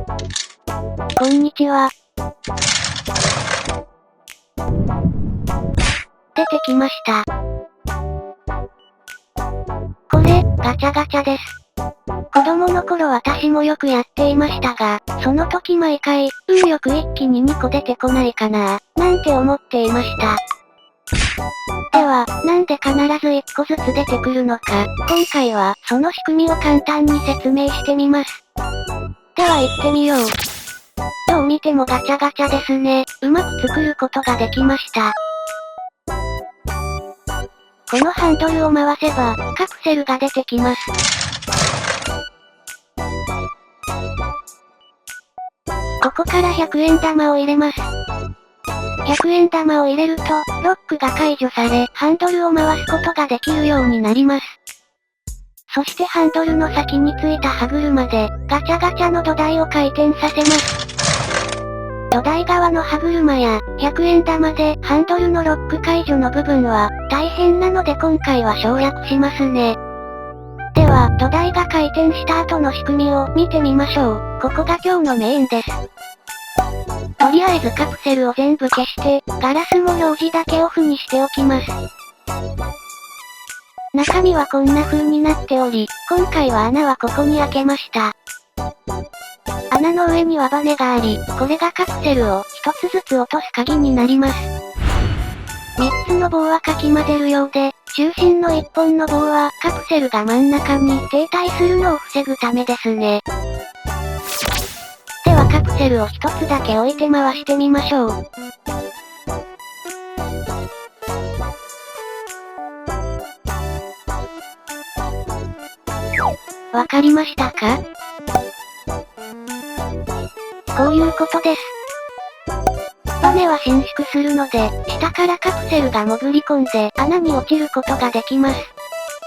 こんにちは。出てきました。これ、ガチャガチャです。子供の頃私もよくやっていましたが、その時毎回、運よく一気に2個出てこないかななんて思っていました。では、なんで必ず1個ずつ出てくるのか、今回は、その仕組みを簡単に説明してみます。では行ってみよう。どう見てもガチャガチャですね。うまく作ることができました。このハンドルを回せば、カプセルが出てきます。ここから100円玉を入れます。100円玉を入れると、ロックが解除され、ハンドルを回すことができるようになります。そしてハンドルの先についた歯車で、ガチャガチャの土台を回転させます。土台側の歯車や、100円玉でハンドルのロック解除の部分は、大変なので今回は省略しますね。では、土台が回転した後の仕組みを見てみましょう。ここが今日のメインです。とりあえずカプセルを全部消して、ガラスも表示だけオフにしておきます。中身はこんな風になっており、今回は穴はここに開けました。穴の上にはバネがあり、これがカプセルを一つずつ落とす鍵になります。3つの棒はかき混ぜるようで、中心の1本の棒はカプセルが真ん中に停滞するのを防ぐためですね。ではカプセルを一つだけ置いて回してみましょう。わかりましたか？こういうことです。バネは伸縮するので、下からカプセルが潜り込んで穴に落ちることができます。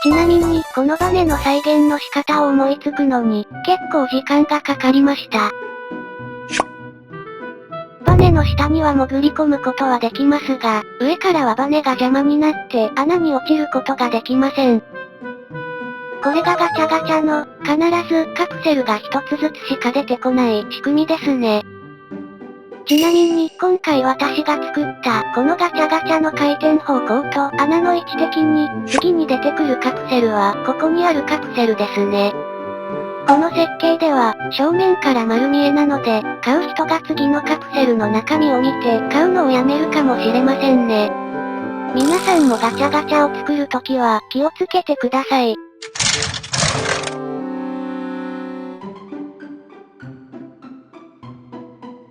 ちなみに、このバネの再現の仕方を思いつくのに、結構時間がかかりました。バネの下には潜り込むことはできますが、上からはバネが邪魔になって穴に落ちることができません。これがガチャガチャの、必ずカプセルが一つずつしか出てこない仕組みですね。ちなみに、今回私が作った、このガチャガチャの回転方向と穴の位置的に、次に出てくるカプセルは、ここにあるカプセルですね。この設計では、正面から丸見えなので、買う人が次のカプセルの中身を見て、買うのをやめるかもしれませんね。皆さんもガチャガチャを作るときは、気をつけてください。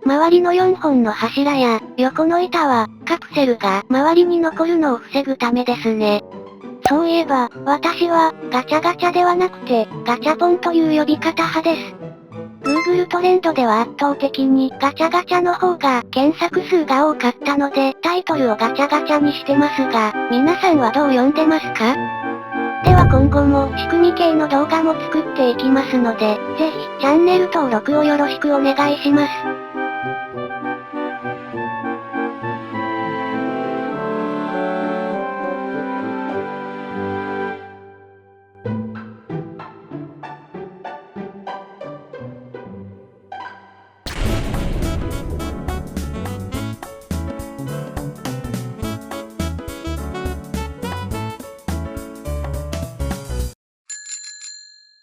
周りの4本の柱や、横の板は、カプセルが周りに残るのを防ぐためですね。そういえば、私は、ガチャガチャではなくて、ガチャポンという呼び方派です。Google トレンドでは圧倒的にガチャガチャの方が検索数が多かったのでタイトルをガチャガチャにしてますが、皆さんはどう読んでますか？では今後も仕組み系の動画も作っていきますので、ぜひチャンネル登録をよろしくお願いします。